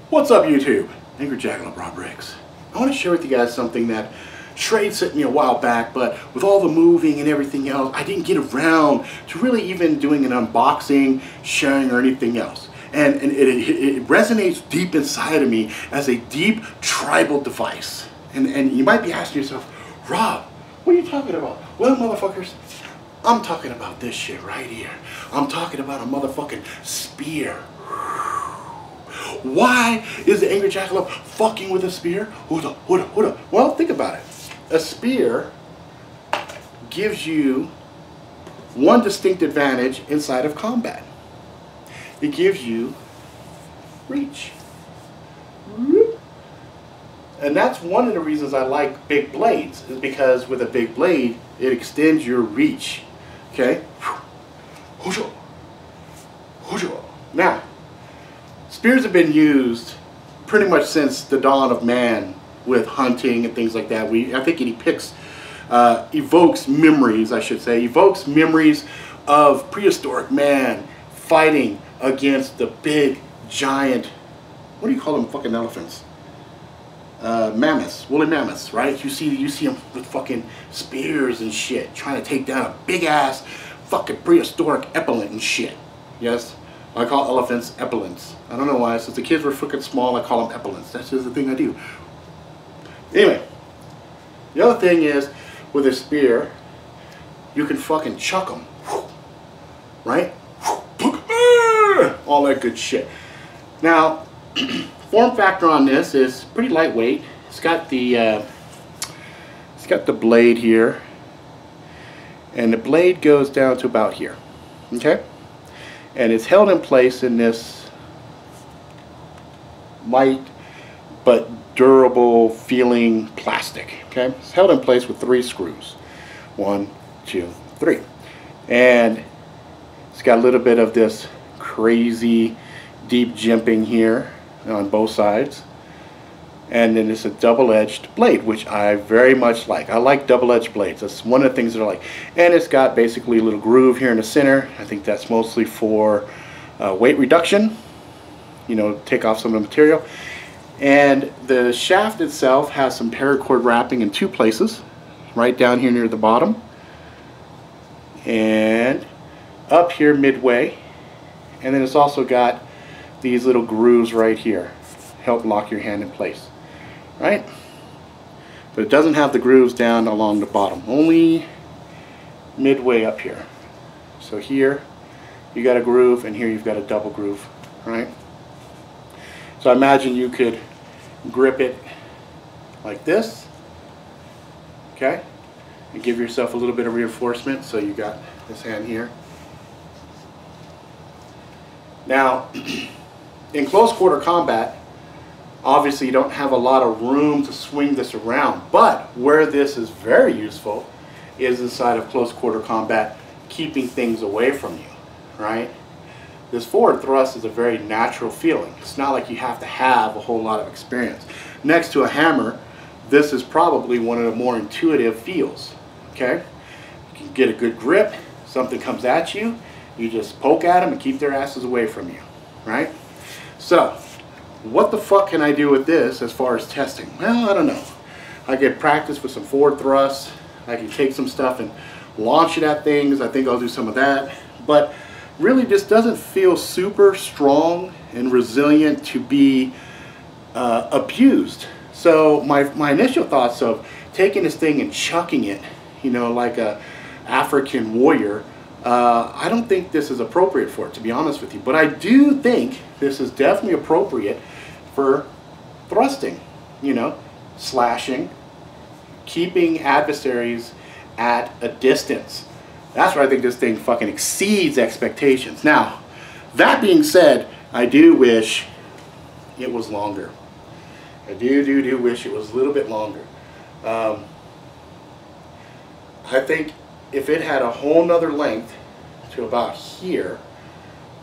What's up, YouTube? Angry Jackalope Rob Riggs. I want to share with you guys something that Schrade sent me a while back, but with all the moving and everything else, I didn't get around to really even doing an unboxing, sharing, or anything else. And it resonates deep inside of me as a deep tribal device. And you might be asking yourself, Rob, what are you talking about? Well, motherfuckers, I'm talking about this shit right here. I'm talking about a motherfucking spear. Why is the Angry Jackalope fucking with a spear? Hold up. Well, think about it. A spear gives you one distinct advantage inside of combat. It gives you reach. And that's one of the reasons I like big blades, is because with a big blade, it extends your reach. Okay? Now, spears have been used pretty much since the dawn of man with hunting and things like that. I think it evokes memories, I should say, evokes memories of prehistoric man fighting against the big, giant, what do you call them, fucking elephants? Mammoths, woolly mammoths, right? You see them with fucking spears and shit, trying to take down a big ass fucking prehistoric epaulet and shit. Yes? I call elephants epaulettes. I don't know why. Since the kids were fucking small, I call them epaulettes. That's just the thing I do. Anyway, the other thing is, with a spear, you can fucking chuck them. Right? All that good shit. Now, form factor on this is pretty lightweight. It's got the blade here, and the blade goes down to about here. Okay? And it's held in place in this light but durable feeling plastic. Okay, it's held in place with 3 screws. 1, 2, 3, and it's got a little bit of this crazy deep jimping here on both sides, and then it's a double-edged blade, which I very much like. I like double-edged blades. That's one of the things that I like. And it's got basically a little groove here in the center. I think that's mostly for weight reduction, you know, take off some of the material. And the shaft itself has some paracord wrapping in 2 places, right down here near the bottom and up here midway. And then it's also got these little grooves right here, help lock your hand in place. Right? But it doesn't have the grooves down along the bottom, only midway up here. So here you got a groove, and here you've got a double groove, right? So I imagine you could grip it like this, okay, and give yourself a little bit of reinforcement. So you got this hand here. Now, in close quarter combat, obviously you don't have a lot of room to swing this around, but where this is very useful is inside of close quarter combat, keeping things away from you, right? This forward thrust is a very natural feeling. It's not like you have to have a whole lot of experience. Next to a hammer, this is probably one of the more intuitive feels, okay? You can get a good grip, something comes at you, you just poke at them and keep their asses away from you, right? So, what the fuck can I do with this as far as testing? Well, I don't know. I could practice with some forward thrusts. I can take some stuff and launch it at things. I think I'll do some of that. But really, this doesn't feel super strong and resilient to be abused. So my initial thoughts of taking this thing and chucking it, you know, like a African warrior, I don't think this is appropriate for it, to be honest with you. But I do think this is definitely appropriate for thrusting, you know, slashing, keeping adversaries at a distance. That's where I think this thing fucking exceeds expectations. Now, that being said, I do wish it was longer. I do wish it was a little bit longer. I think if it had a whole nother length to about here,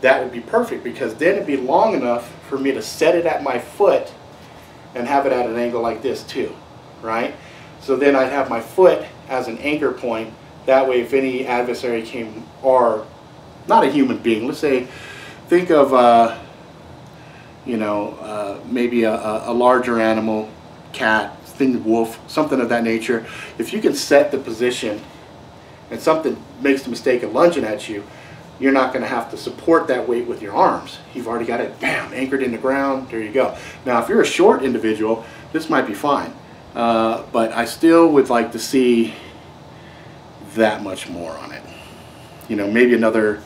that would be perfect, because then it'd be long enough for me to set it at my foot and have it at an angle like this too, right? So then I'd have my foot as an anchor point. That way, if any adversary came, or not a human being, let's say, think of you know, maybe a larger animal, cat, thing, wolf, something of that nature. If you can set the position and something makes the mistake of lunging at you, you're not going to have to support that weight with your arms. You've already got it, bam, anchored in the ground. There you go. Now, if you're a short individual, this might be fine. But I still would like to see that much more on it. You know, maybe another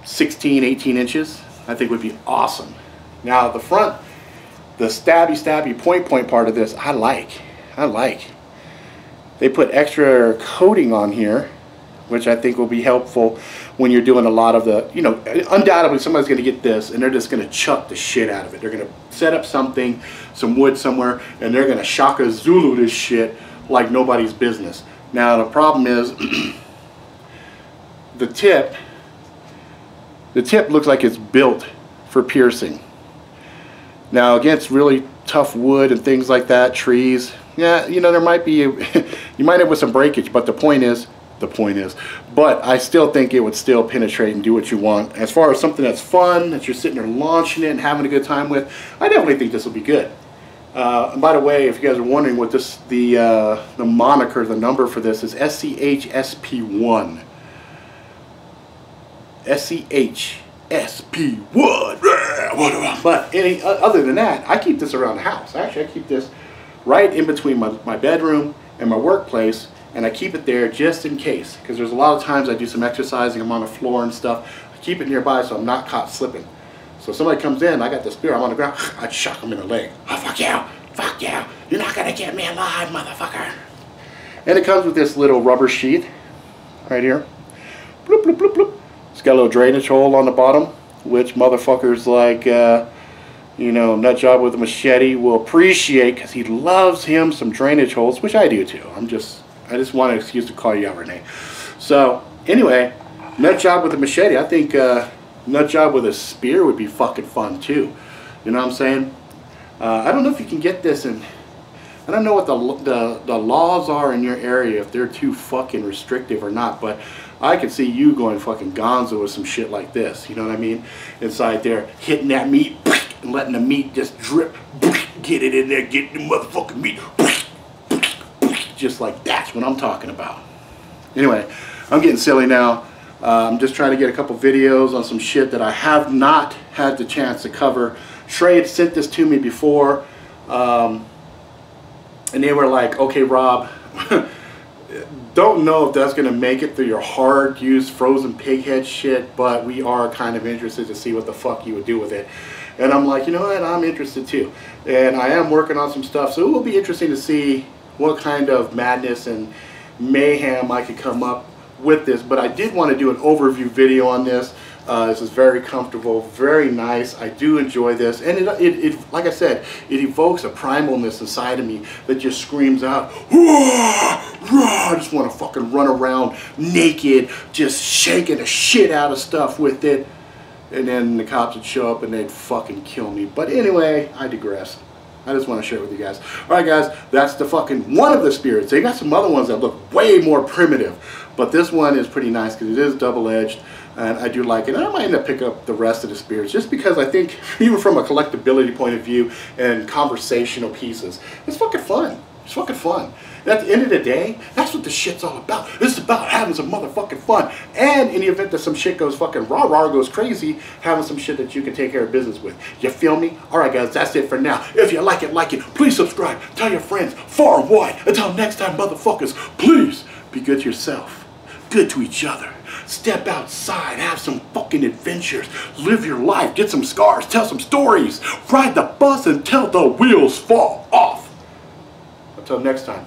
16, 18 inches, I think would be awesome. Now, the front, the stabby point part of this, I like. They put extra coating on here, which I think will be helpful when you're doing a lot of the, you know, undoubtedly somebody's going to get this and they're just going to chuck the shit out of it. They're going to set up something, some wood somewhere, and they're going to Shaka Zulu this shit like nobody's business. Now, the problem is the tip looks like it's built for piercing. Now, against really tough wood and things like that, trees, yeah, you know, there might be, you might have with some breakage, but the point is, but I still think it would still penetrate and do what you want. As far as something that's fun, that you're sitting there launching it and having a good time with, I definitely think this will be good. And by the way, if you guys are wondering what this, the moniker, the number for this is SCHSP1. SCHSP1. But other than that, I keep this around the house. Actually, I keep this right in between my bedroom and my workplace. And I keep it there just in case, because there's a lot of times I do some exercising, I'm on the floor and stuff. I keep it nearby so I'm not caught slipping. So if somebody comes in, I got the spear, I'm on the ground, I'd shock them in the leg. Oh, fuck you, you're not gonna get me alive, motherfucker. And it comes with this little rubber sheath right here. Bloop, bloop, bloop, bloop. It's got a little drainage hole on the bottom, which motherfuckers like, you know, nut job with a machete will appreciate, because he loves him some drainage holes, which I do too. I just want an excuse to call you out, Renee. So, anyway, nut job with a machete. I think nut job with a spear would be fucking fun, too. You know what I'm saying? I don't know if you can get this in... I don't know what the laws are in your area, if they're too fucking restrictive or not, but I could see you going fucking gonzo with some shit like this. You know what I mean? Inside there, hitting that meat, and letting the meat just drip. Get it in there, get the motherfucking meat. Just like that's what I'm talking about. Anyway, I'm getting silly now. I'm just trying to get a couple videos on some shit that I have not had the chance to cover. Schrade sent this to me before, and they were like, okay, Rob, don't know if that's going to make it through your hard-used frozen pig head shit, but we are kind of interested to see what the fuck you would do with it. And I'm like, you know what, I'm interested too. And I am working on some stuff, so it will be interesting to see what kind of madness and mayhem I could come up with this. But I did want to do an overview video on this. This is very comfortable, very nice. I do enjoy this, and it like I said, it evokes a primalness inside of me that just screams out, "Roar, roar!" I just want to fucking run around naked, just shaking the shit out of stuff with it, and then the cops would show up and they'd fucking kill me. But anyway, I digress. I just want to share it with you guys. Alright guys, that's the fucking one of the spirits. They got some other ones that look way more primitive, but this one is pretty nice because it is double-edged, and I do like it. And I might end up picking up the rest of the spirits just because I think, even from a collectability point of view and conversational pieces, it's fucking fun. It's fucking fun. And at the end of the day, that's what the shit's all about. It's about having some motherfucking fun. And in the event that some shit goes fucking rah-rah, goes crazy, having some shit that you can take care of business with. You feel me? Alright guys, that's it for now. If you like it, please subscribe. Tell your friends far and wide. Until next time, motherfuckers, please be good to yourself. Good to each other. Step outside, have some fucking adventures. Live your life, get some scars, tell some stories. Ride the bus until the wheels fall off. Until next time.